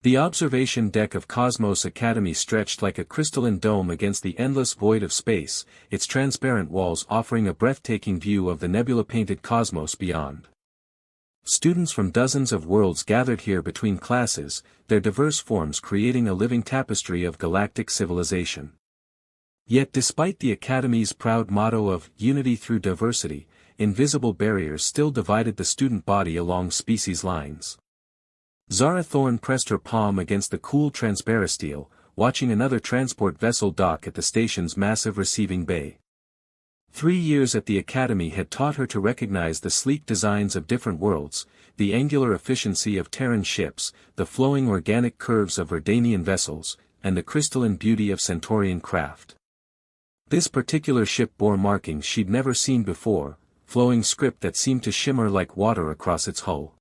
The observation deck of Cosmos Academy stretched like a crystalline dome against the endless void of space, its transparent walls offering a breathtaking view of the nebula-painted cosmos beyond. Students from dozens of worlds gathered here between classes, their diverse forms creating a living tapestry of galactic civilization. Yet despite the Academy's proud motto of unity through diversity, invisible barriers still divided the student body along species lines. Zara Thorne pressed her palm against the cool transparisteel, watching another transport vessel dock at the station's massive receiving bay. 3 years at the Academy had taught her to recognize the sleek designs of different worlds, the angular efficiency of Terran ships, the flowing organic curves of Verdanian vessels, and the crystalline beauty of Centaurian craft. This particular ship bore markings she'd never seen before, flowing script that seemed to shimmer like water across its hull.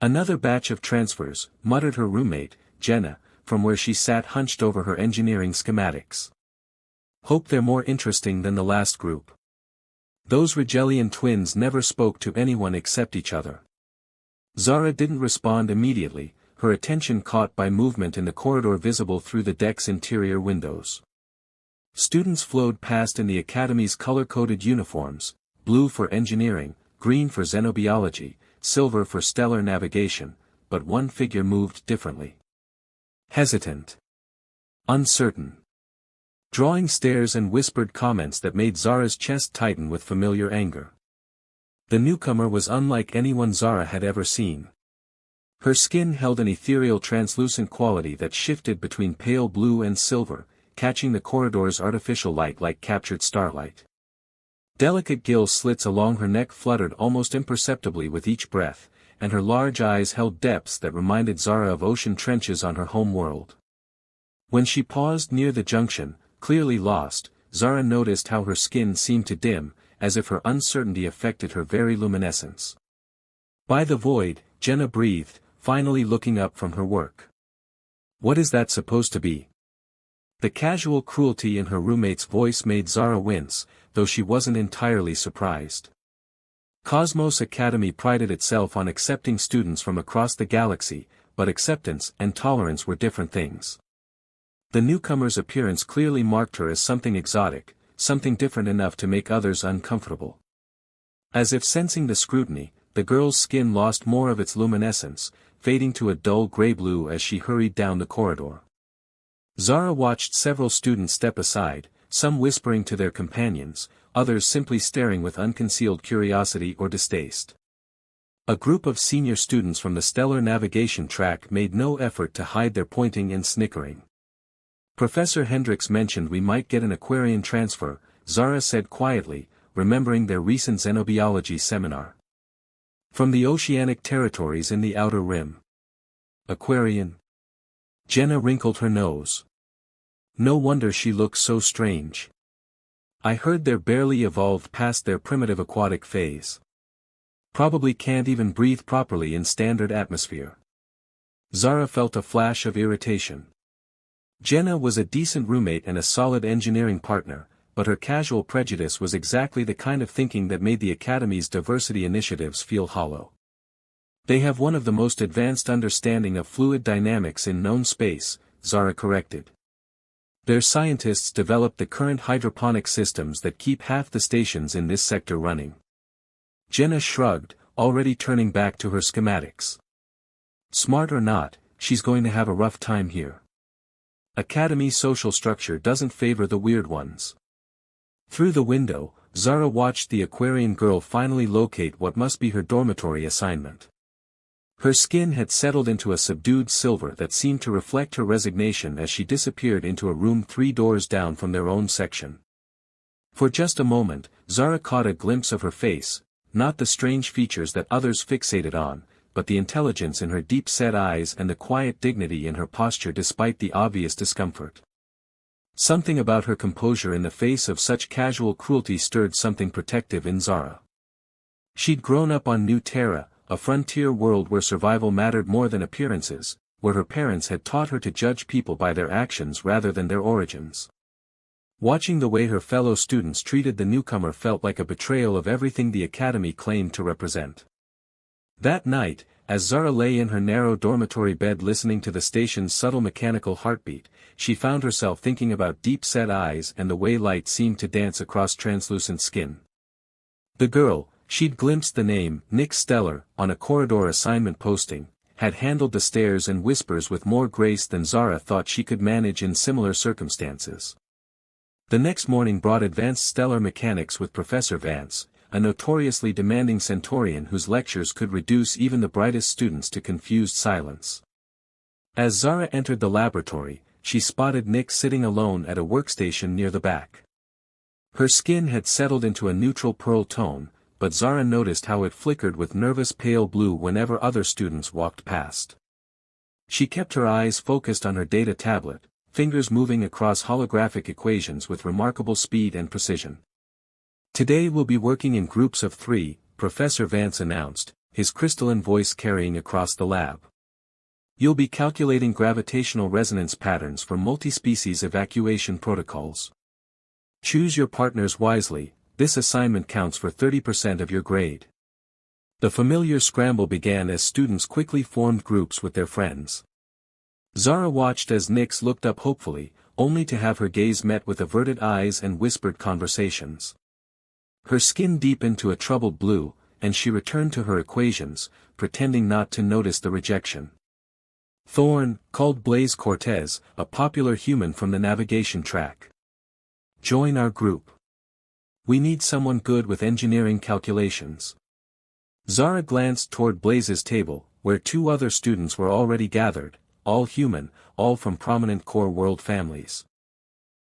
"Another batch of transfers," muttered her roommate, Jenna, from where she sat hunched over her engineering schematics. "Hope they're more interesting than the last group." Those Rigelian twins never spoke to anyone except each other. Zara didn't respond immediately, her attention caught by movement in the corridor visible through the deck's interior windows. Students flowed past in the Academy's color-coded uniforms, blue for engineering, green for xenobiology, silver for stellar navigation, but one figure moved differently. Hesitant. Uncertain. Drawing stares and whispered comments that made Zara's chest tighten with familiar anger. The newcomer was unlike anyone Zara had ever seen. Her skin held an ethereal translucent quality that shifted between pale blue and silver, catching the corridor's artificial light like captured starlight. Delicate gill slits along her neck fluttered almost imperceptibly with each breath, and her large eyes held depths that reminded Zara of ocean trenches on her home world. When she paused near the junction, clearly lost, Zara noticed how her skin seemed to dim, as if her uncertainty affected her very luminescence. "By the void," Jenna breathed, finally looking up from her work. "What is that supposed to be?" The casual cruelty in her roommate's voice made Zara wince, though she wasn't entirely surprised. Cosmos Academy prided itself on accepting students from across the galaxy, but acceptance and tolerance were different things. The newcomer's appearance clearly marked her as something exotic, something different enough to make others uncomfortable. As if sensing the scrutiny, the girl's skin lost more of its luminescence, fading to a dull gray-blue as she hurried down the corridor. Zara watched several students step aside, some whispering to their companions, others simply staring with unconcealed curiosity or distaste. A group of senior students from the stellar navigation track made no effort to hide their pointing and snickering. "Professor Hendricks mentioned we might get an Aquarian transfer," Zara said quietly, remembering their recent xenobiology seminar. "From the oceanic territories in the Outer Rim." "Aquarian?" Jenna wrinkled her nose. No wonder she looked so strange. "I heard they're barely evolved past their primitive aquatic phase. Probably can't even breathe properly in standard atmosphere." Zara felt a flash of irritation. Jenna was a decent roommate and a solid engineering partner, but her casual prejudice was exactly the kind of thinking that made the Academy's diversity initiatives feel hollow. "They have one of the most advanced understanding of fluid dynamics in known space," Zara corrected. "Their scientists developed the current hydroponic systems that keep half the stations in this sector running." Jenna shrugged, already turning back to her schematics. "Smart or not, she's going to have a rough time here. Academy social structure doesn't favor the weird ones." Through the window, Zara watched the Aquarian girl finally locate what must be her dormitory assignment. Her skin had settled into a subdued silver that seemed to reflect her resignation as she disappeared into a room 3 doors down from their own section. For just a moment, Zara caught a glimpse of her face, not the strange features that others fixated on, but the intelligence in her deep-set eyes and the quiet dignity in her posture despite the obvious discomfort. Something about her composure in the face of such casual cruelty stirred something protective in Zara. She'd grown up on New Terra, a frontier world where survival mattered more than appearances, where her parents had taught her to judge people by their actions rather than their origins. Watching the way her fellow students treated the newcomer felt like a betrayal of everything the Academy claimed to represent. That night, As Zara lay in her narrow dormitory bed listening to the station's subtle mechanical heartbeat, she found herself thinking about deep-set eyes and the way light seemed to dance across translucent skin. The girl, she'd glimpsed the name, Nick Stellar, on a corridor assignment posting, had handled the stares and whispers with more grace than Zara thought she could manage in similar circumstances. The next morning brought advanced stellar mechanics with Professor Vance, a notoriously demanding Centaurian whose lectures could reduce even the brightest students to confused silence. As Zara entered the laboratory, she spotted Nick sitting alone at a workstation near the back. Her skin had settled into a neutral pearl tone, but Zara noticed how it flickered with nervous pale blue whenever other students walked past. She kept her eyes focused on her data tablet, fingers moving across holographic equations with remarkable speed and precision. "Today we'll be working in groups of 3, Professor Vance announced, his crystalline voice carrying across the lab. "You'll be calculating gravitational resonance patterns for multi-species evacuation protocols. Choose your partners wisely, this assignment counts for 30% of your grade." The familiar scramble began as students quickly formed groups with their friends. Zara watched as Nix looked up hopefully, only to have her gaze met with averted eyes and whispered conversations. Her skin deepened to a troubled blue, and she returned to her equations, pretending not to notice the rejection. Thorne, called Blaise Cortez, a popular human from the navigation track. "Join our group. We need someone good with engineering calculations." Zara glanced toward Blaise's table, where 2 other students were already gathered, all human, all from prominent core world families.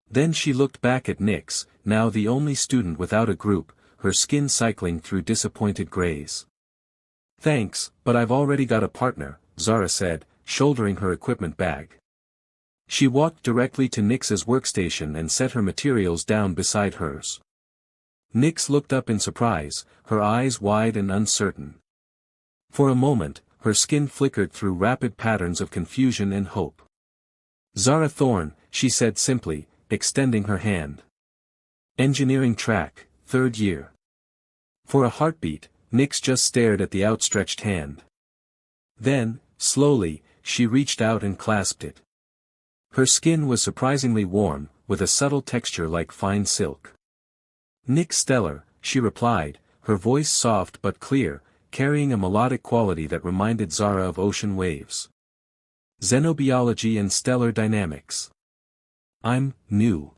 Then she looked back at Nix, now the only student without a group, her skin cycling through disappointed grays. "Thanks, but I've already got a partner," Zara said, shouldering her equipment bag. She walked directly to Nix's workstation and set her materials down beside hers. Nix looked up in surprise, her eyes wide and uncertain. For a moment, her skin flickered through rapid patterns of confusion and hope. "Zara Thorne," she said simply, extending her hand. "Engineering track, 3rd year." For a heartbeat, Nix just stared at the outstretched hand. Then, slowly, she reached out and clasped it. Her skin was surprisingly warm, with a subtle texture like fine silk. "Nick Stellar," she replied, her voice soft but clear, carrying a melodic quality that reminded Zara of ocean waves. "Xenobiology and stellar dynamics." "I'm new."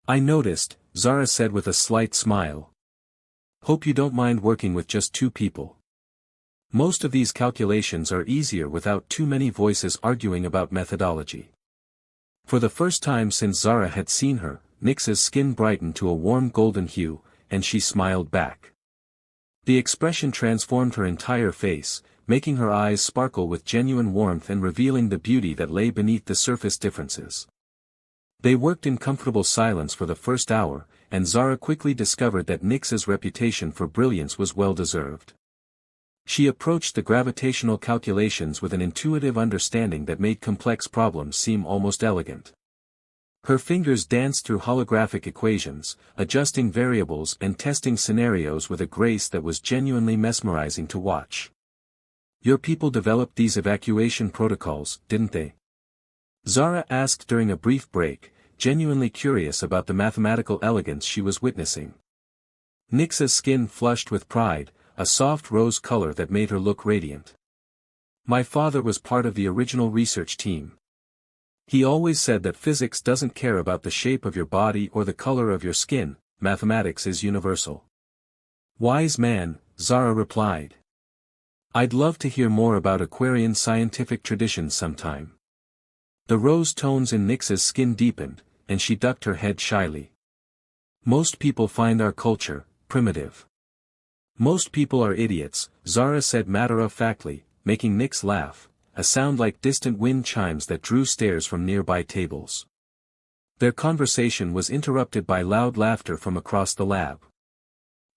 "I noticed," Zara said with a slight smile. "Hope you don't mind working with just 2 people. Most of these calculations are easier without too many voices arguing about methodology." For the first time since Zara had seen her, Nix's skin brightened to a warm golden hue, and she smiled back. The expression transformed her entire face, making her eyes sparkle with genuine warmth and revealing the beauty that lay beneath the surface differences. They worked in comfortable silence for the first hour, and Zara quickly discovered that Nix's reputation for brilliance was well-deserved. She approached the gravitational calculations with an intuitive understanding that made complex problems seem almost elegant. Her fingers danced through holographic equations, adjusting variables and testing scenarios with a grace that was genuinely mesmerizing to watch. "Your people developed these evacuation protocols, didn't they?" Zara asked during a brief break, genuinely curious about the mathematical elegance she was witnessing. Nix's skin flushed with pride, a soft rose color that made her look radiant. "My father was part of the original research team. He always said that physics doesn't care about the shape of your body or the color of your skin, mathematics is universal." "Wise man," Zara replied. "I'd love to hear more about Aquarian scientific traditions sometime." The rose tones in Nix's skin deepened, and she ducked her head shyly. "Most people find our culture primitive." "Most people are idiots," Zara said matter-of-factly, making Nix laugh, a sound like distant wind chimes that drew stares from nearby tables. Their conversation was interrupted by loud laughter from across the lab.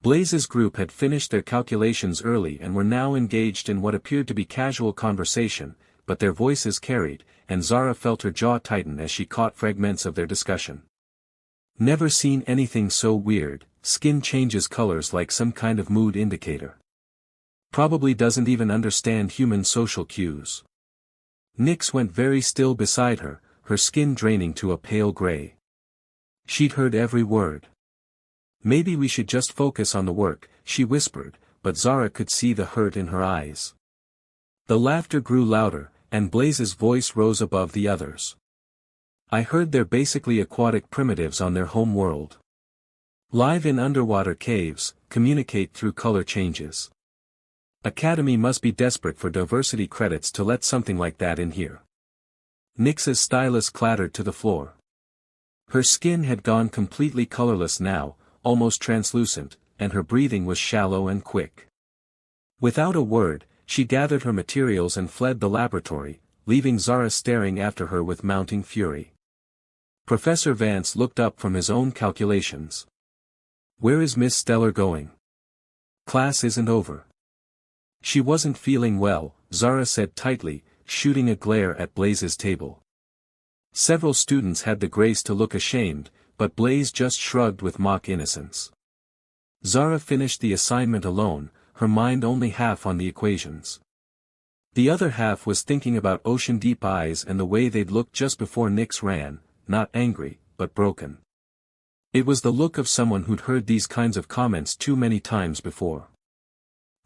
Blaise's group had finished their calculations early and were now engaged in what appeared to be casual conversation, but their voices carried, and Zara felt her jaw tighten as she caught fragments of their discussion. "Never seen anything so weird, skin changes colors like some kind of mood indicator." Probably doesn't even understand human social cues. Nyx went very still beside her, her skin draining to a pale gray. She'd heard every word. Maybe we should just focus on the work, she whispered, but Zara could see the hurt in her eyes. The laughter grew louder, and Blaze's voice rose above the others. I heard they're basically aquatic primitives on their home world. Live in underwater caves, communicate through color changes. Academy must be desperate for diversity credits to let something like that in here. Nyx's stylus clattered to the floor. Her skin had gone completely colorless now, almost translucent, and her breathing was shallow and quick. Without a word, she gathered her materials and fled the laboratory, leaving Zara staring after her with mounting fury. Professor Vance looked up from his own calculations. Where is Miss Stellar going? Class isn't over. She wasn't feeling well, Zara said tightly, shooting a glare at Blaze's table. Several students had the grace to look ashamed, but Blaze just shrugged with mock innocence. Zara finished the assignment alone, her mind only half on the equations. The other half was thinking about ocean-deep eyes and the way they'd looked just before Nyx ran, not angry, but broken. It was the look of someone who'd heard these kinds of comments too many times before.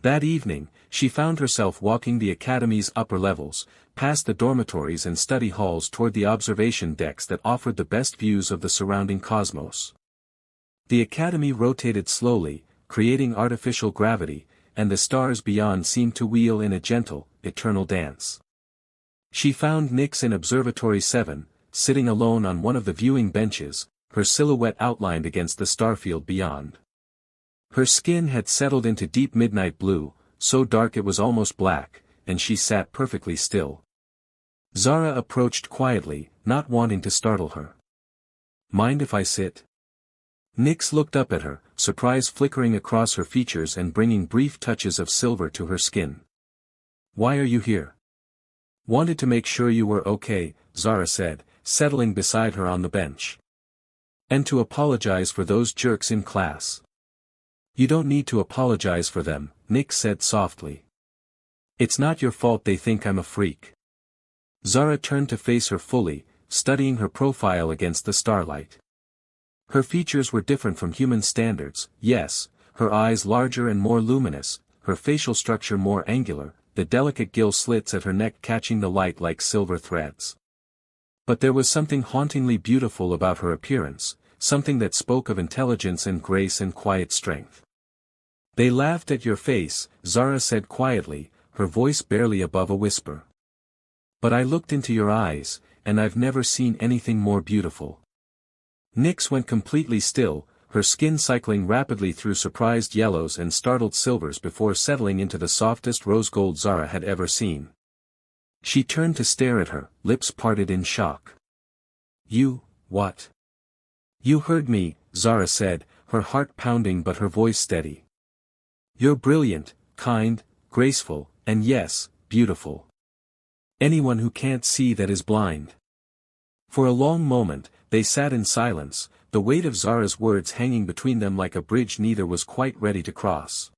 That evening, she found herself walking the academy's upper levels, past the dormitories and study halls toward the observation decks that offered the best views of the surrounding cosmos. The academy rotated slowly, creating artificial gravity, and the stars beyond seemed to wheel in a gentle, eternal dance. She found Nyx in Observatory 7, sitting alone on one of the viewing benches, her silhouette outlined against the starfield beyond. Her skin had settled into deep midnight blue, so dark it was almost black, and she sat perfectly still. Zara approached quietly, not wanting to startle her. Mind if I sit? Nyx looked up at her, surprise flickering across her features and bringing brief touches of silver to her skin. Why are you here? Wanted to make sure you were okay, Zara said, settling beside her on the bench. And to apologize for those jerks in class. You don't need to apologize for them, Nyx said softly. It's not your fault they think I'm a freak. Zara turned to face her fully, studying her profile against the starlight. Her features were different from human standards, yes, her eyes larger and more luminous, her facial structure more angular, the delicate gill slits at her neck catching the light like silver threads. But there was something hauntingly beautiful about her appearance, something that spoke of intelligence and grace and quiet strength. They laughed at your face, Zara said quietly, her voice barely above a whisper. But I looked into your eyes, and I've never seen anything more beautiful. Nyx went completely still, her skin cycling rapidly through surprised yellows and startled silvers before settling into the softest rose gold Zara had ever seen. She turned to stare at her, lips parted in shock. You, what? You heard me, Zara said, her heart pounding but her voice steady. You're brilliant, kind, graceful, and yes, beautiful. Anyone who can't see that is blind. For a long moment, they sat in silence, the weight of Zara's words hanging between them like a bridge neither was quite ready to cross.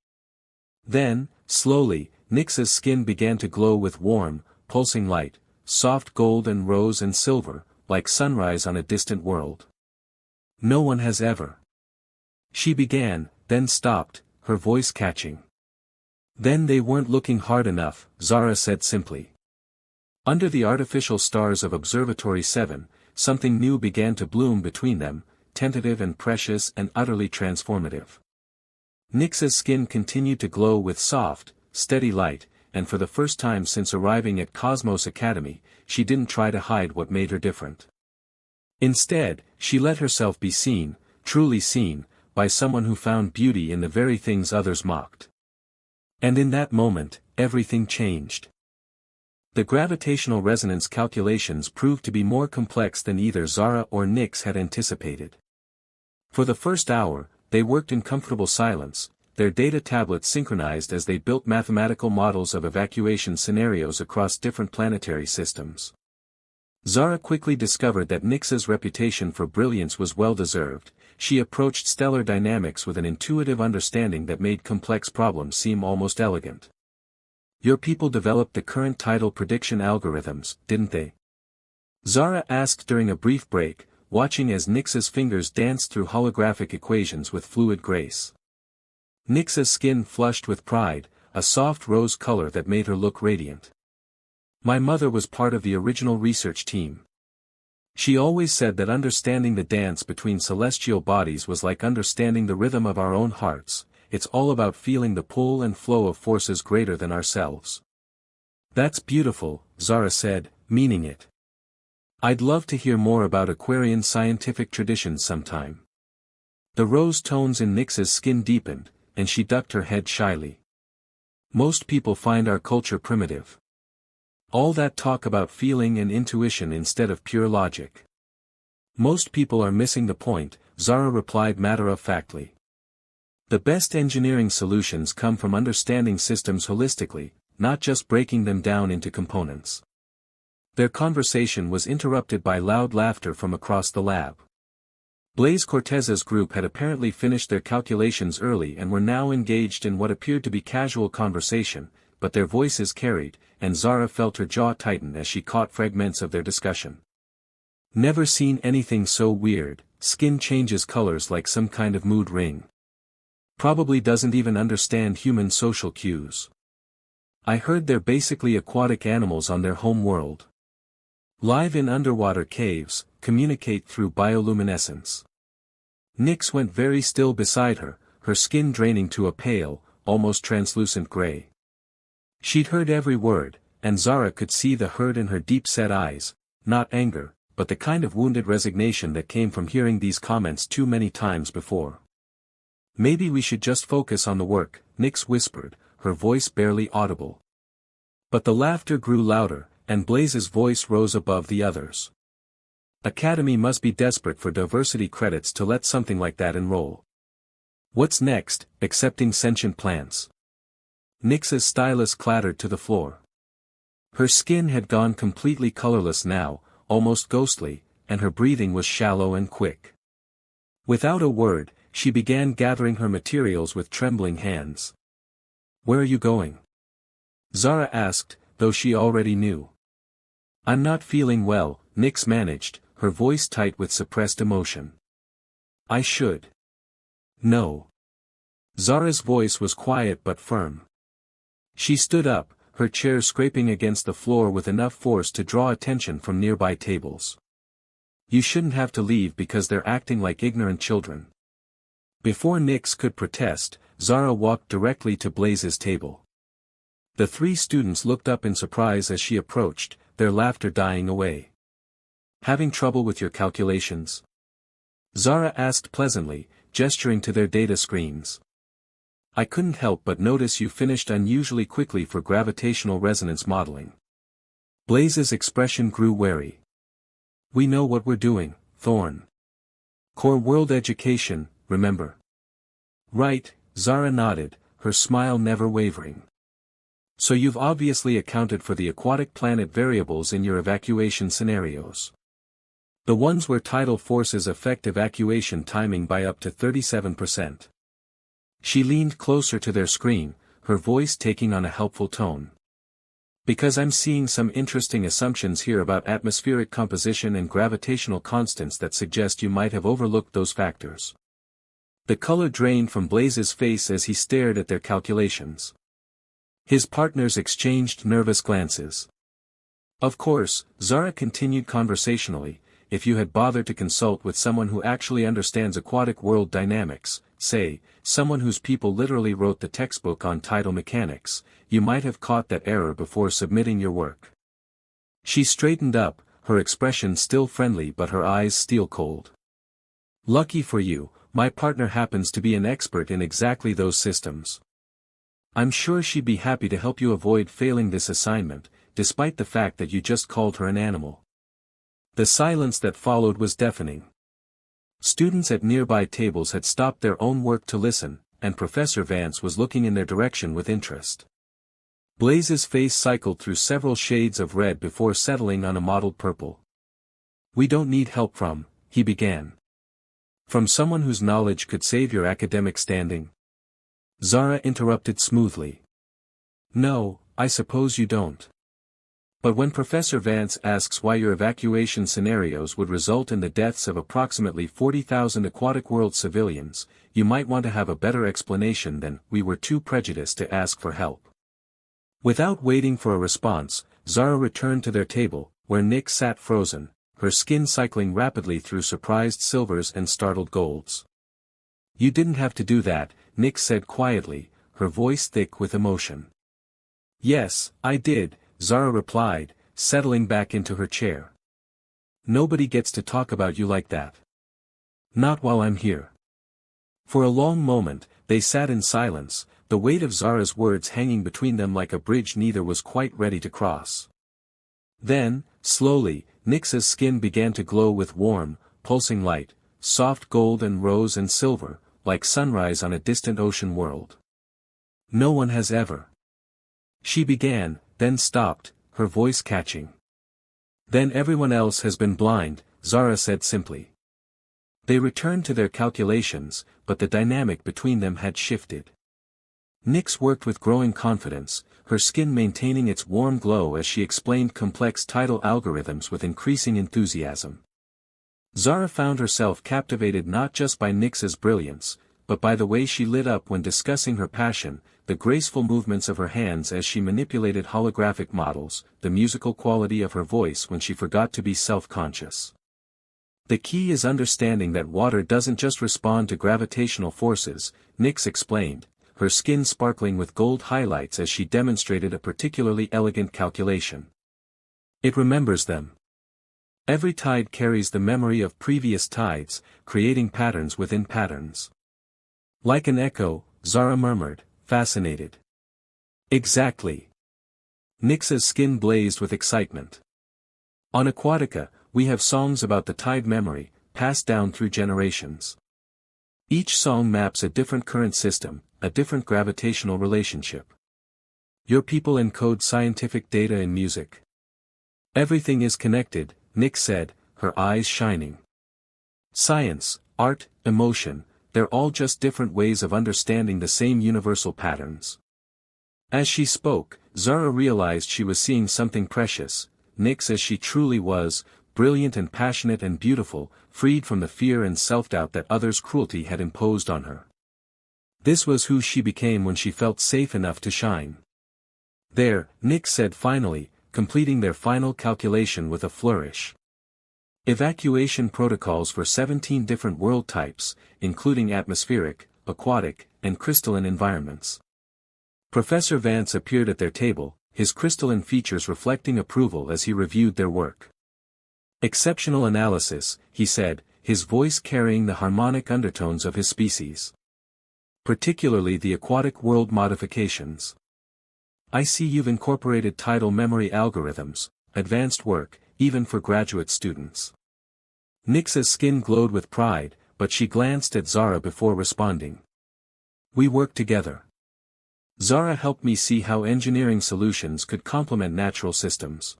Then, slowly, Nyx's skin began to glow with warm, pulsing light, soft gold and rose and silver, like sunrise on a distant world. No one has ever. She began, then stopped, her voice catching. Then they weren't looking hard enough, Zara said simply. Under the artificial stars of Observatory 7, something new began to bloom between them, tentative and precious and utterly transformative. Nyx's skin continued to glow with soft, steady light, and for the first time since arriving at Cosmos Academy, she didn't try to hide what made her different. Instead, she let herself be seen, truly seen, by someone who found beauty in the very things others mocked. And in that moment, everything changed. The gravitational resonance calculations proved to be more complex than either Zara or Nyx had anticipated. For the first hour, they worked in comfortable silence, their data tablets synchronized as they built mathematical models of evacuation scenarios across different planetary systems. Zara quickly discovered that Nyx's reputation for brilliance was well-deserved. She approached stellar dynamics with an intuitive understanding that made complex problems seem almost elegant. Your people developed the current tidal prediction algorithms, didn't they? Zara asked during a brief break, watching as Nyx's fingers danced through holographic equations with fluid grace. Nyx's skin flushed with pride, a soft rose color that made her look radiant. My mother was part of the original research team. She always said that understanding the dance between celestial bodies was like understanding the rhythm of our own hearts. It's all about feeling the pull and flow of forces greater than ourselves. That's beautiful, Zara said, meaning it. I'd love to hear more about Aquarian scientific traditions sometime. The rose tones in Nyx's skin deepened, and she ducked her head shyly. Most people find our culture primitive. All that talk about feeling and intuition instead of pure logic. Most people are missing the point, Zara replied matter-of-factly. The best engineering solutions come from understanding systems holistically, not just breaking them down into components. Their conversation was interrupted by loud laughter from across the lab. Blaise Cortez's group had apparently finished their calculations early and were now engaged in what appeared to be casual conversation, but their voices carried, and Zara felt her jaw tighten as she caught fragments of their discussion. Never seen anything so weird, skin changes colors like some kind of mood ring. Probably doesn't even understand human social cues. I heard they're basically aquatic animals on their home world. Live in underwater caves, communicate through bioluminescence. Nyx went very still beside her, her skin draining to a pale, almost translucent gray. She'd heard every word, and Zara could see the hurt in her deep-set eyes, not anger, but the kind of wounded resignation that came from hearing these comments too many times before. Maybe we should just focus on the work, Nyx whispered, her voice barely audible. But the laughter grew louder, and Blaise's voice rose above the others. Academy must be desperate for diversity credits to let something like that enroll. What's next, accepting sentient plants? Nyx's stylus clattered to the floor. Her skin had gone completely colorless now, almost ghostly, and her breathing was shallow and quick. Without a word, she began gathering her materials with trembling hands. Where are you going? Zara asked, though she already knew. I'm not feeling well, Nyx managed, her voice tight with suppressed emotion. I should. No. Zara's voice was quiet but firm. She stood up, her chair scraping against the floor with enough force to draw attention from nearby tables. You shouldn't have to leave because they're acting like ignorant children. Before Nyx could protest, Zara walked directly to Blaise's table. The three students looked up in surprise as she approached, their laughter dying away. Having trouble with your calculations? Zara asked pleasantly, gesturing to their data screens. I couldn't help but notice you finished unusually quickly for gravitational resonance modeling. Blaise's expression grew wary. We know what we're doing, Thorn. Core world education, remember? Right, Zara nodded, her smile never wavering. So you've obviously accounted for the aquatic planet variables in your evacuation scenarios. The ones where tidal forces affect evacuation timing by up to 37%. She leaned closer to their screen, her voice taking on a helpful tone. Because I'm seeing some interesting assumptions here about atmospheric composition and gravitational constants that suggest you might have overlooked those factors. The color drained from Blaise's face as he stared at their calculations. His partners exchanged nervous glances. Of course, Zara continued conversationally, if you had bothered to consult with someone who actually understands aquatic world dynamics, say, someone whose people literally wrote the textbook on tidal mechanics, you might have caught that error before submitting your work. She straightened up, her expression still friendly but her eyes steel cold. Lucky for you, my partner happens to be an expert in exactly those systems. I'm sure she'd be happy to help you avoid failing this assignment, despite the fact that you just called her an animal. The silence that followed was deafening. Students at nearby tables had stopped their own work to listen, and Professor Vance was looking in their direction with interest. Blaise's face cycled through several shades of red before settling on a mottled purple. We don't need help from, he began. From someone whose knowledge could save your academic standing? Zara interrupted smoothly. No, I suppose you don't. But when Professor Vance asks why your evacuation scenarios would result in the deaths of approximately 40,000 aquatic world civilians, you might want to have a better explanation than, we were too prejudiced to ask for help. Without waiting for a response, Zara returned to their table, where Nick sat frozen, her skin cycling rapidly through surprised silvers and startled golds. You didn't have to do that, Nick said quietly, her voice thick with emotion. Yes, I did, Zara replied, settling back into her chair. Nobody gets to talk about you like that. Not while I'm here. For a long moment, they sat in silence, the weight of Zara's words hanging between them like a bridge neither was quite ready to cross. Then, slowly, Nyx's skin began to glow with warm, pulsing light, soft gold and rose and silver, like sunrise on a distant ocean world. No one has ever. She began, then stopped, her voice catching. Then everyone else has been blind, Zara said simply. They returned to their calculations, but the dynamic between them had shifted. Nyx worked with growing confidence, her skin maintaining its warm glow as she explained complex tidal algorithms with increasing enthusiasm. Zara found herself captivated not just by Nyx's brilliance, but by the way she lit up when discussing her passion, the graceful movements of her hands as she manipulated holographic models, the musical quality of her voice when she forgot to be self-conscious. The key is understanding that water doesn't just respond to gravitational forces, Nyx explained, her skin sparkling with gold highlights as she demonstrated a particularly elegant calculation. It remembers them. Every tide carries the memory of previous tides, creating patterns within patterns. Like an echo, Zara murmured, fascinated. Exactly. Nyx's skin blazed with excitement. On Aquatica, we have songs about the tide memory, passed down through generations. Each song maps a different current system, a different gravitational relationship. Your people encode scientific data in music. Everything is connected, Nyx said, her eyes shining. Science, art, emotion, they're all just different ways of understanding the same universal patterns. As she spoke, Zara realized she was seeing something precious, Nyx as she truly was, brilliant and passionate and beautiful, freed from the fear and self-doubt that others' cruelty had imposed on her. This was who she became when she felt safe enough to shine. There, Nyx said finally, completing their final calculation with a flourish. Evacuation protocols for 17 different world types, including atmospheric, aquatic, and crystalline environments. Professor Vance appeared at their table, his crystalline features reflecting approval as he reviewed their work. Exceptional analysis, he said, his voice carrying the harmonic undertones of his species. Particularly the aquatic world modifications. I see you've incorporated tidal memory algorithms, advanced work, even for graduate students. Nyx's skin glowed with pride, but she glanced at Zara before responding. We work together. Zara helped me see how engineering solutions could complement natural systems.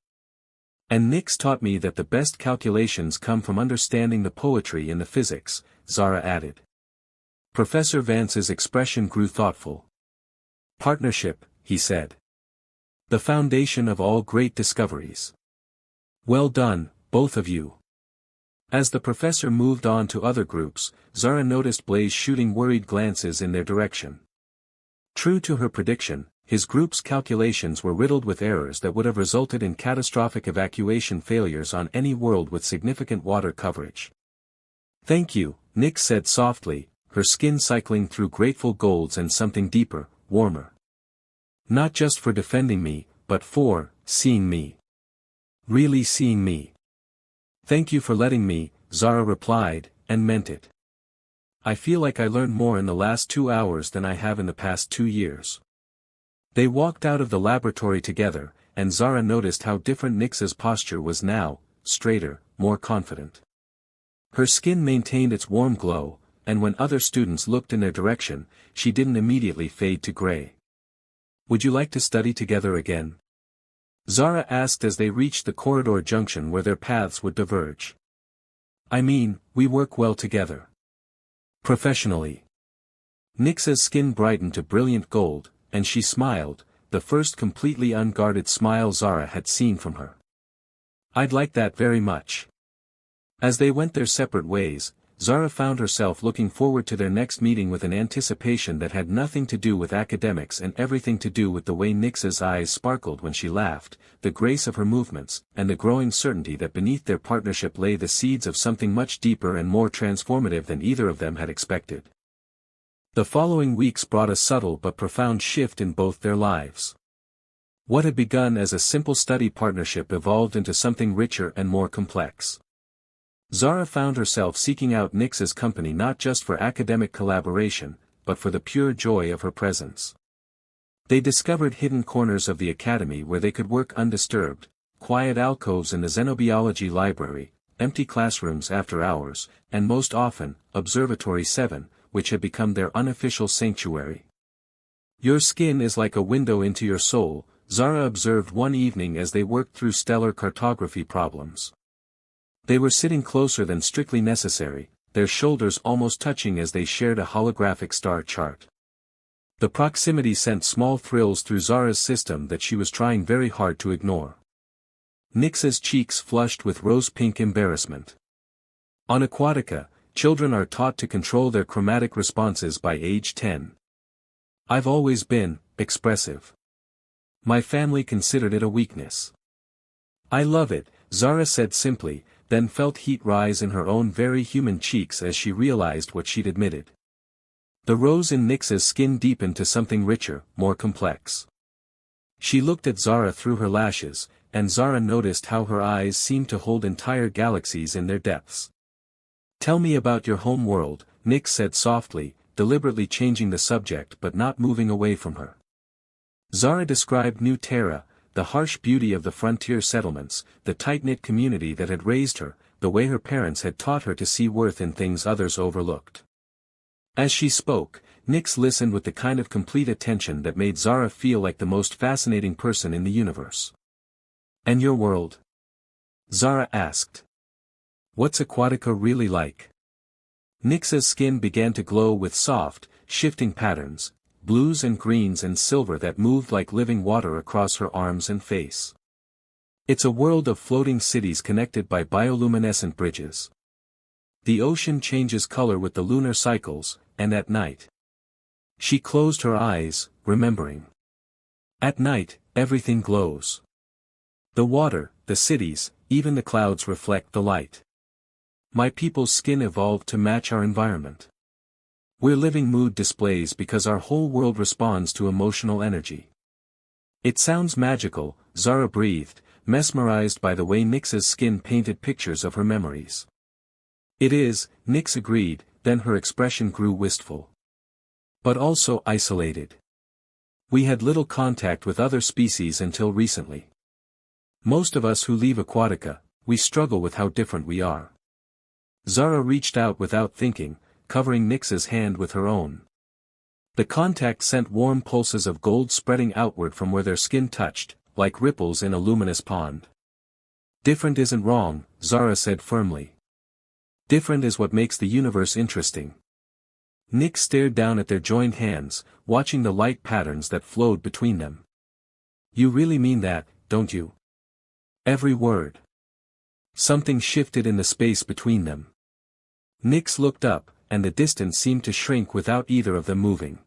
And Nyx taught me that the best calculations come from understanding the poetry in the physics, Zara added. Professor Vance's expression grew thoughtful. Partnership, he said. The foundation of all great discoveries. Well done, both of you. As the professor moved on to other groups, Zara noticed Blaze shooting worried glances in their direction. True to her prediction, his group's calculations were riddled with errors that would have resulted in catastrophic evacuation failures on any world with significant water coverage. Thank you, Nyx said softly, her skin cycling through grateful golds and something deeper, warmer. Not just for defending me, but for seeing me. Really seeing me. Thank you for letting me, Zara replied, and meant it. I feel like I learned more in the last 2 hours than I have in the past 2 years. They walked out of the laboratory together, and Zara noticed how different Nyx's posture was now, straighter, more confident. Her skin maintained its warm glow, and when other students looked in their direction, she didn't immediately fade to gray. Would you like to study together again? Zara asked as they reached the corridor junction where their paths would diverge. I mean, we work well together. Professionally. Nyx's skin brightened to brilliant gold, and she smiled, the first completely unguarded smile Zara had seen from her. "I'd like that very much." As they went their separate ways, Zara found herself looking forward to their next meeting with an anticipation that had nothing to do with academics and everything to do with the way Nyx's eyes sparkled when she laughed, the grace of her movements, and the growing certainty that beneath their partnership lay the seeds of something much deeper and more transformative than either of them had expected. The following weeks brought a subtle but profound shift in both their lives. What had begun as a simple study partnership evolved into something richer and more complex. Zara found herself seeking out Nyx's company not just for academic collaboration, but for the pure joy of her presence. They discovered hidden corners of the academy where they could work undisturbed, quiet alcoves in the xenobiology library, empty classrooms after hours, and most often, Observatory 7, which had become their unofficial sanctuary. "Your skin is like a window into your soul," Zara observed one evening as they worked through stellar cartography problems. They were sitting closer than strictly necessary, their shoulders almost touching as they shared a holographic star chart. The proximity sent small thrills through Zara's system that she was trying very hard to ignore. Nyx's cheeks flushed with rose-pink embarrassment. On Aquatica, children are taught to control their chromatic responses by age 10. "I've always been expressive. My family considered it a weakness. I love it," Zara said simply, then felt heat rise in her own very human cheeks as she realized what she'd admitted. The rose in Nyx's skin deepened to something richer, more complex. She looked at Zara through her lashes, and Zara noticed how her eyes seemed to hold entire galaxies in their depths. "Tell me about your home world," Nyx said softly, deliberately changing the subject but not moving away from her. Zara described New Terra, the harsh beauty of the frontier settlements, the tight-knit community that had raised her, the way her parents had taught her to see worth in things others overlooked. As she spoke, Nyx listened with the kind of complete attention that made Zara feel like the most fascinating person in the universe. "And your world?" Zara asked. "What's Aquatica really like?" Nyx's skin began to glow with soft, shifting patterns, blues and greens and silver that moved like living water across her arms and face. "It's a world of floating cities connected by bioluminescent bridges. The ocean changes color with the lunar cycles, and at night." She closed her eyes, remembering. "At night, everything glows. The water, the cities, even the clouds reflect the light. My people's skin evolved to match our environment. We're living mood displays because our whole world responds to emotional energy." "It sounds magical," Zara breathed, mesmerized by the way Nyx's skin painted pictures of her memories. "It is," Nyx agreed, then her expression grew wistful. "But also isolated. We had little contact with other species until recently. Most of us who leave Aquatica, we struggle with how different we are." Zara reached out without thinking, covering Nyx's hand with her own. The contact sent warm pulses of gold spreading outward from where their skin touched, like ripples in a luminous pond. "Different isn't wrong," Zara said firmly. "Different is what makes the universe interesting." Nyx stared down at their joined hands, watching the light patterns that flowed between them. "You really mean that, don't you?" "Every word." Something shifted in the space between them. Nyx looked up, and the distance seemed to shrink without either of them moving.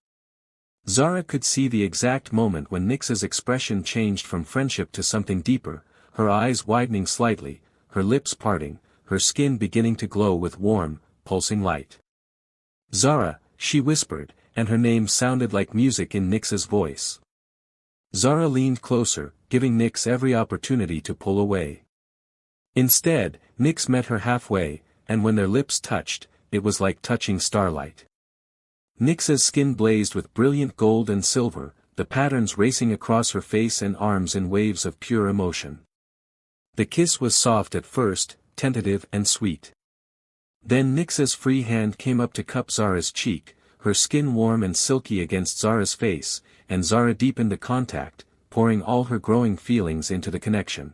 Zara could see the exact moment when Nyx's expression changed from friendship to something deeper, her eyes widening slightly, her lips parting, her skin beginning to glow with warm, pulsing light. "Zara," she whispered, and her name sounded like music in Nyx's voice. Zara leaned closer, giving Nyx every opportunity to pull away. Instead, Nyx met her halfway, and when their lips touched, it was like touching starlight. Nyx's skin blazed with brilliant gold and silver, the patterns racing across her face and arms in waves of pure emotion. The kiss was soft at first, tentative and sweet. Then Nyx's free hand came up to cup Zara's cheek, her skin warm and silky against Zara's face, and Zara deepened the contact, pouring all her growing feelings into the connection.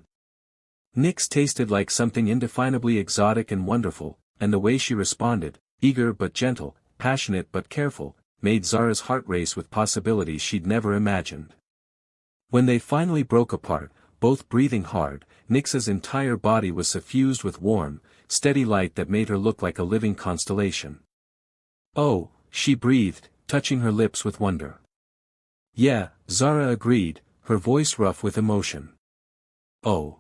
Nyx tasted like something indefinably exotic and wonderful, and the way she responded, eager but gentle, passionate but careful, made Zara's heart race with possibilities she'd never imagined. When they finally broke apart, both breathing hard, Nyx's entire body was suffused with warm, steady light that made her look like a living constellation. "Oh," she breathed, touching her lips with wonder. "Yeah," Zara agreed, her voice rough with emotion. "Oh."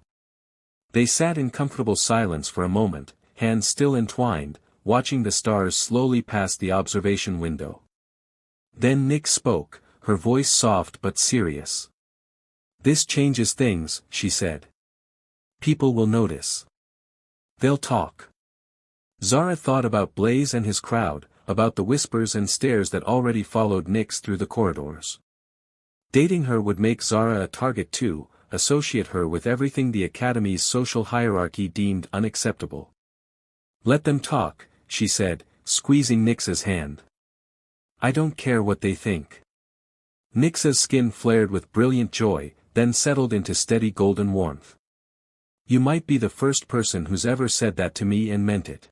They sat in comfortable silence for a moment, hands still entwined, watching the stars slowly past the observation window. Then Nyx spoke, her voice soft but serious. "This changes things," she said. "People will notice. They'll talk." Zara thought about Blaze and his crowd, about the whispers and stares that already followed Nyx through the corridors. Dating her would make Zara a target too, associate her with everything the Academy's social hierarchy deemed unacceptable. "Let them talk," she said, squeezing Nyx's hand. "I don't care what they think." Nyx's skin flared with brilliant joy, then settled into steady golden warmth. "You might be the first person who's ever said that to me and meant it."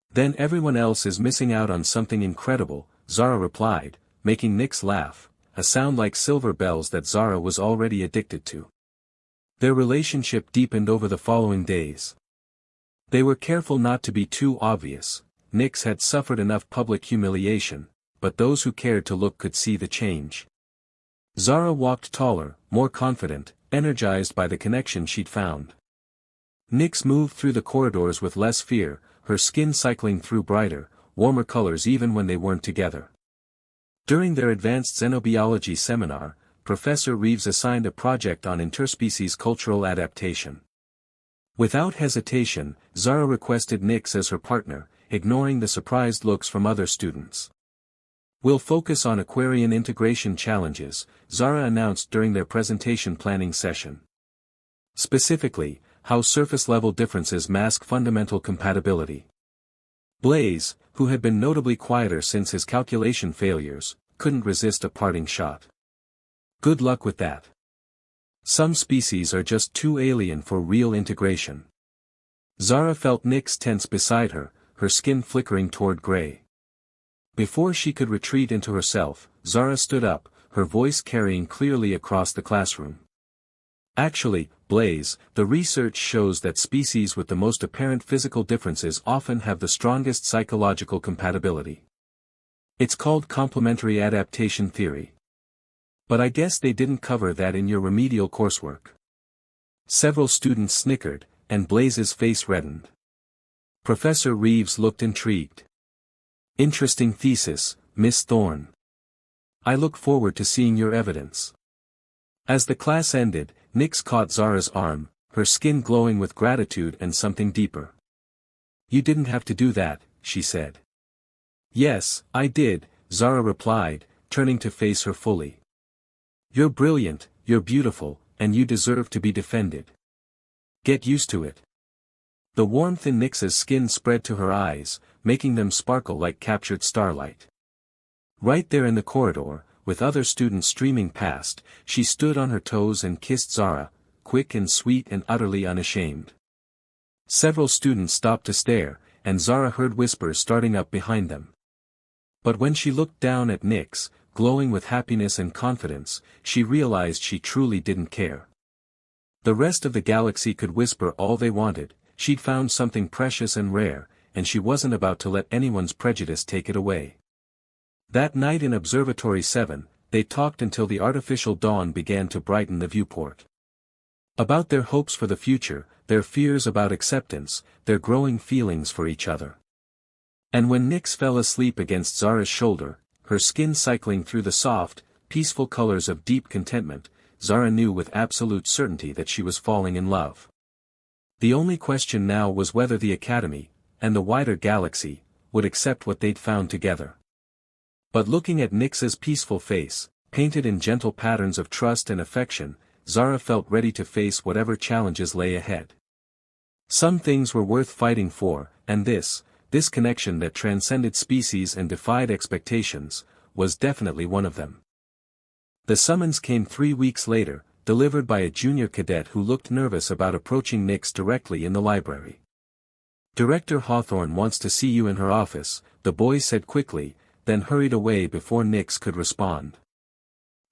"Then everyone else is missing out on something incredible," Zara replied, making Nyx laugh, a sound like silver bells that Zara was already addicted to. Their relationship deepened over the following days. They were careful not to be too obvious. Nyx had suffered enough public humiliation, but those who cared to look could see the change. Zara walked taller, more confident, energized by the connection she'd found. Nyx moved through the corridors with less fear, her skin cycling through brighter, warmer colors even when they weren't together. During their advanced xenobiology seminar, Professor Reeves assigned a project on interspecies cultural adaptation. Without hesitation, Zara requested Nyx as her partner, ignoring the surprised looks from other students. "We'll focus on Aquarian integration challenges," Zara announced during their presentation planning session. Specifically, how surface-level differences mask fundamental compatibility. Blaze, who had been notably quieter since his calculation failures, couldn't resist a parting shot. "Good luck with that. Some species are just too alien for real integration." Zara felt Nyx tense beside her, her skin flickering toward gray. Before she could retreat into herself, Zara stood up, her voice carrying clearly across the classroom. "Actually, Blaze, the research shows that species with the most apparent physical differences often have the strongest psychological compatibility. It's called complementary adaptation theory. But I guess they didn't cover that in your remedial coursework." Several students snickered, and Blaze's face reddened. Professor Reeves looked intrigued. "Interesting thesis, Miss Thorne. I look forward to seeing your evidence." As the class ended, Nyx caught Zara's arm, her skin glowing with gratitude and something deeper. "You didn't have to do that," she said. "Yes, I did," Zara replied, turning to face her fully. "You're brilliant, you're beautiful, and you deserve to be defended. Get used to it." The warmth in Nyx's skin spread to her eyes, making them sparkle like captured starlight. Right there in the corridor, with other students streaming past, she stood on her toes and kissed Zara, quick and sweet and utterly unashamed. Several students stopped to stare, and Zara heard whispers starting up behind them. But when she looked down at Nyx, glowing with happiness and confidence, she realized she truly didn't care. The rest of the galaxy could whisper all they wanted, she'd found something precious and rare, and she wasn't about to let anyone's prejudice take it away. That night in Observatory 7, they talked until the artificial dawn began to brighten the viewport. About their hopes for the future, their fears about acceptance, their growing feelings for each other. And when Nyx fell asleep against Zara's shoulder, her skin cycling through the soft, peaceful colors of deep contentment, Zara knew with absolute certainty that she was falling in love. The only question now was whether the Academy, and the wider galaxy, would accept what they'd found together. But looking at Nyx's peaceful face, painted in gentle patterns of trust and affection, Zara felt ready to face whatever challenges lay ahead. Some things were worth fighting for, and this connection that transcended species and defied expectations, was definitely one of them. The summons came 3 weeks later, delivered by a junior cadet who looked nervous about approaching Nyx directly in the library. "Director Hawthorne wants to see you in her office," the boy said quickly, then hurried away before Nyx could respond.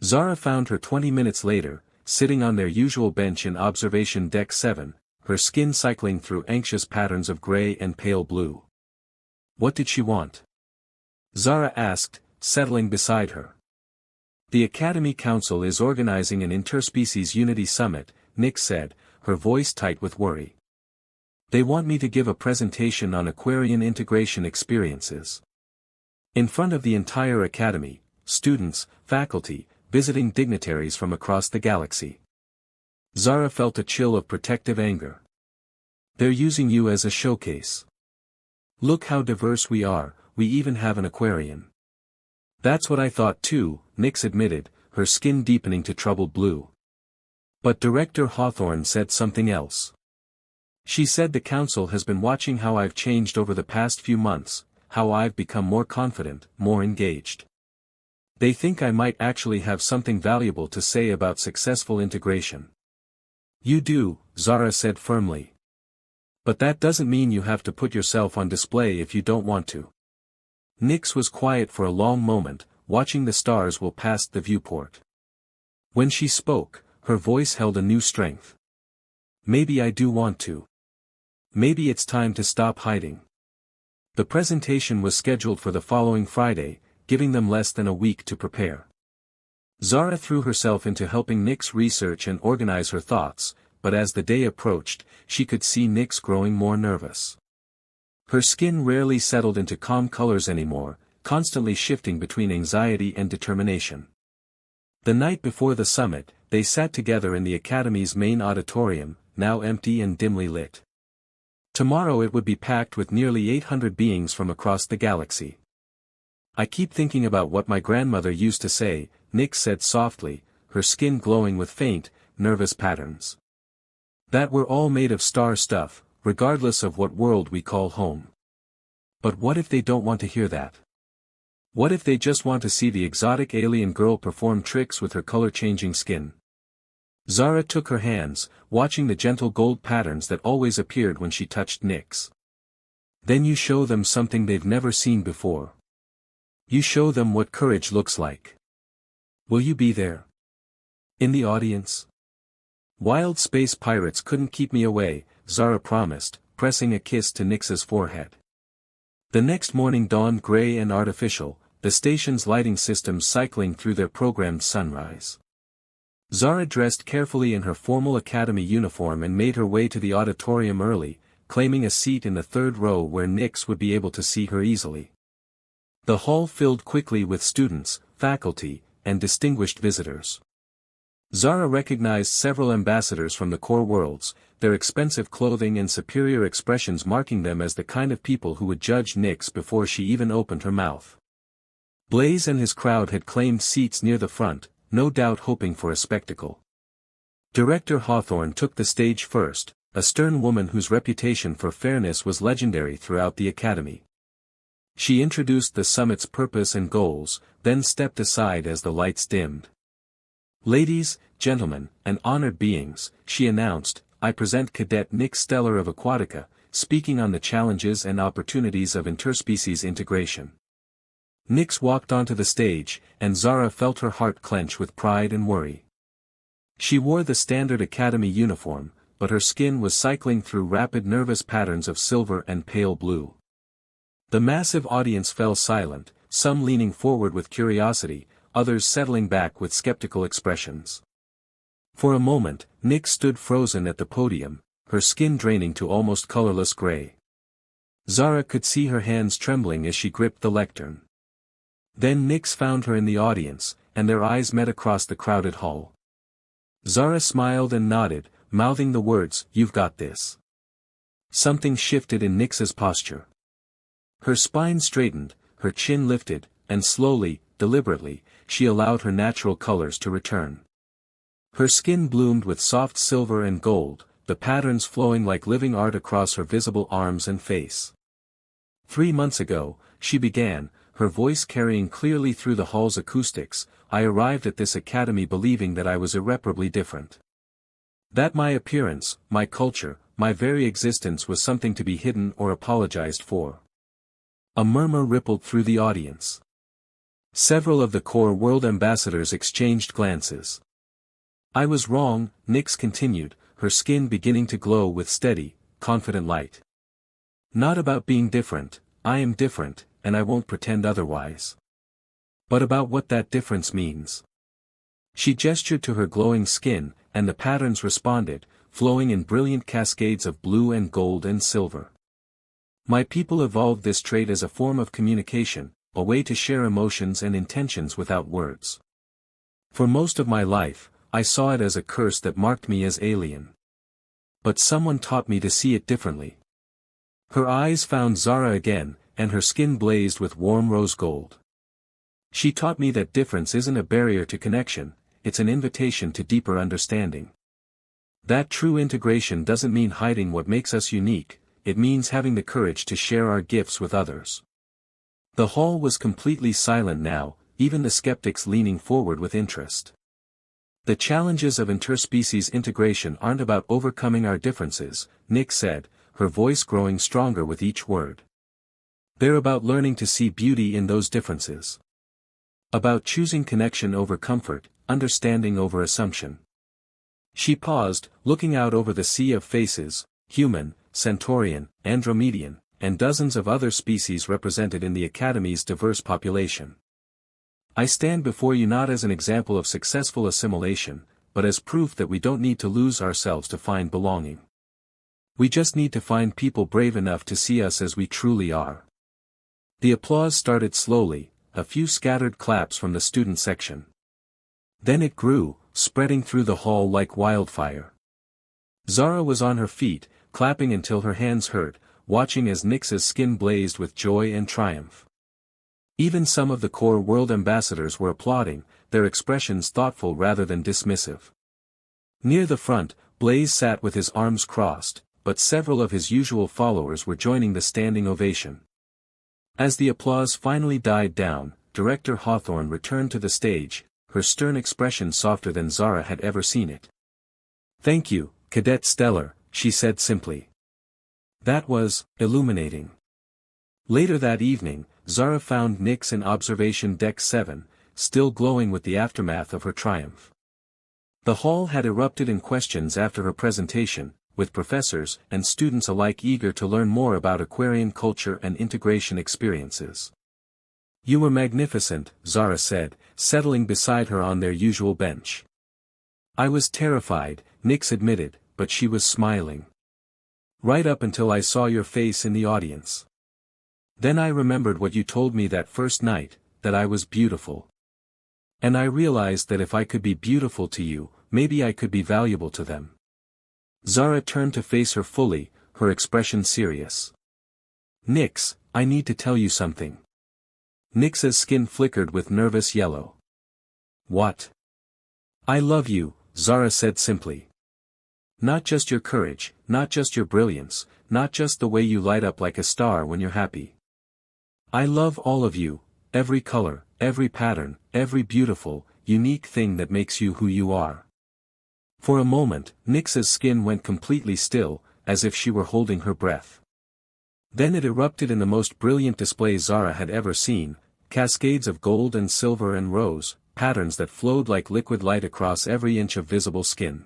Zara found her 20 minutes later, sitting on their usual bench in observation deck 7, her skin cycling through anxious patterns of gray and pale blue. What did she want? Zara asked, settling beside her. The Academy Council is organizing an interspecies unity summit, Nick said, her voice tight with worry. They want me to give a presentation on Aquarian integration experiences. In front of the entire Academy, students, faculty, visiting dignitaries from across the galaxy. Zara felt a chill of protective anger. They're using you as a showcase. Look how diverse we are, we even have an Aquarian. That's what I thought too, Nix admitted, her skin deepening to troubled blue. But Director Hawthorne said something else. She said the council has been watching how I've changed over the past few months, how I've become more confident, more engaged. They think I might actually have something valuable to say about successful integration. You do, Zara said firmly. But that doesn't mean you have to put yourself on display if you don't want to. Nix was quiet for a long moment, watching the stars whirl past the viewport. When she spoke, her voice held a new strength. Maybe I do want to. Maybe it's time to stop hiding. The presentation was scheduled for the following Friday, giving them less than a week to prepare. Zara threw herself into helping Nix research and organize her thoughts, but as the day approached, she could see Nix growing more nervous. Her skin rarely settled into calm colors anymore, constantly shifting between anxiety and determination. The night before the summit, they sat together in the Academy's main auditorium, now empty and dimly lit. Tomorrow it would be packed with nearly 800 beings from across the galaxy. I keep thinking about what my grandmother used to say, Nix said softly, her skin glowing with faint, nervous patterns. That we're all made of star stuff, regardless of what world we call home. But what if they don't want to hear that? What if they just want to see the exotic alien girl perform tricks with her color-changing skin? Zara took her hands, watching the gentle gold patterns that always appeared when she touched Nix. Then you show them something they've never seen before. You show them what courage looks like. Will you be there? In the audience? Wild space pirates couldn't keep me away, Zara promised, pressing a kiss to Nix's forehead. The next morning dawned gray and artificial, the station's lighting systems cycling through their programmed sunrise. Zara dressed carefully in her formal academy uniform and made her way to the auditorium early, claiming a seat in the third row where Nix would be able to see her easily. The hall filled quickly with students, faculty, and distinguished visitors. Zara recognized several ambassadors from the core worlds, their expensive clothing and superior expressions marking them as the kind of people who would judge Nix before she even opened her mouth. Blaze and his crowd had claimed seats near the front, no doubt hoping for a spectacle. Director Hawthorne took the stage first, a stern woman whose reputation for fairness was legendary throughout the Academy. She introduced the summit's purpose and goals, then stepped aside as the lights dimmed. Ladies, gentlemen, and honored beings, she announced, I present Cadet Nick Stellar of Aquatica, speaking on the challenges and opportunities of interspecies integration. Nix walked onto the stage, and Zara felt her heart clench with pride and worry. She wore the standard Academy uniform, but her skin was cycling through rapid nervous patterns of silver and pale blue. The massive audience fell silent, some leaning forward with curiosity, others settling back with skeptical expressions. For a moment, Nix stood frozen at the podium, her skin draining to almost colorless gray. Zara could see her hands trembling as she gripped the lectern. Then Nix found her in the audience, and their eyes met across the crowded hall. Zara smiled and nodded, mouthing the words, "You've got this." Something shifted in Nix's posture. Her spine straightened, her chin lifted, and slowly, deliberately, she allowed her natural colors to return. Her skin bloomed with soft silver and gold, the patterns flowing like living art across her visible arms and face. 3 months ago, she began, her voice carrying clearly through the hall's acoustics, I arrived at this academy believing that I was irreparably different. That my appearance, my culture, my very existence was something to be hidden or apologized for. A murmur rippled through the audience. Several of the core world ambassadors exchanged glances. I was wrong, Nyx continued, her skin beginning to glow with steady, confident light. Not about being different, I am different, and I won't pretend otherwise. But about what that difference means. She gestured to her glowing skin, and the patterns responded, flowing in brilliant cascades of blue and gold and silver. My people evolved this trait as a form of communication, a way to share emotions and intentions without words. For most of my life, I saw it as a curse that marked me as alien. But someone taught me to see it differently. Her eyes found Zara again, and her skin blazed with warm rose gold. She taught me that difference isn't a barrier to connection, it's an invitation to deeper understanding. That true integration doesn't mean hiding what makes us unique, it means having the courage to share our gifts with others. The hall was completely silent now, even the skeptics leaning forward with interest. The challenges of interspecies integration aren't about overcoming our differences, Nyx said, her voice growing stronger with each word. They're about learning to see beauty in those differences. About choosing connection over comfort, understanding over assumption. She paused, looking out over the sea of faces, human, Centaurian, Andromedian, and dozens of other species represented in the Academy's diverse population. I stand before you not as an example of successful assimilation, but as proof that we don't need to lose ourselves to find belonging. We just need to find people brave enough to see us as we truly are. The applause started slowly, a few scattered claps from the student section. Then it grew, spreading through the hall like wildfire. Zara was on her feet, clapping until her hands hurt, watching as Nyx's skin blazed with joy and triumph. Even some of the core world ambassadors were applauding, their expressions thoughtful rather than dismissive. Near the front, Blaze sat with his arms crossed, but several of his usual followers were joining the standing ovation. As the applause finally died down, Director Hawthorne returned to the stage, her stern expression softer than Zara had ever seen it. "Thank you, Cadet Stellar," she said simply. That was illuminating. Later that evening, Zara found Nyx in Observation Deck 7, still glowing with the aftermath of her triumph. The hall had erupted in questions after her presentation, with professors and students alike eager to learn more about Aquarian culture and integration experiences. "You were magnificent," Zara said, settling beside her on their usual bench. "I was terrified," Nyx admitted, but she was smiling. "Right up until I saw your face in the audience. Then I remembered what you told me that first night, that I was beautiful. And I realized that if I could be beautiful to you, maybe I could be valuable to them." Zara turned to face her fully, her expression serious. "Nyx, I need to tell you something." Nyx's skin flickered with nervous yellow. "What?" "I love you," Zara said simply. "Not just your courage, not just your brilliance, not just the way you light up like a star when you're happy. I love all of you, every color, every pattern, every beautiful, unique thing that makes you who you are." For a moment, Nyx's skin went completely still, as if she were holding her breath. Then it erupted in the most brilliant display Zara had ever seen, cascades of gold and silver and rose, patterns that flowed like liquid light across every inch of visible skin.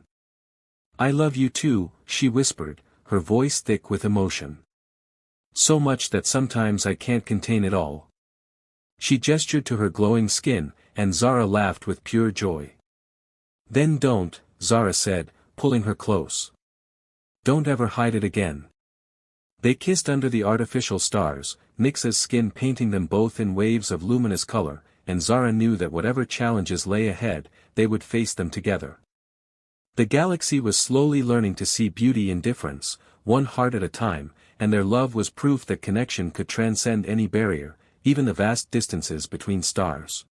"I love you too," she whispered, her voice thick with emotion. "So much that sometimes I can't contain it all." She gestured to her glowing skin, and Zara laughed with pure joy. "Then don't," Zara said, pulling her close. "Don't ever hide it again." They kissed under the artificial stars, Nyx's skin painting them both in waves of luminous color, and Zara knew that whatever challenges lay ahead, they would face them together. The galaxy was slowly learning to see beauty in difference, one heart at a time, and their love was proof that connection could transcend any barrier, even the vast distances between stars.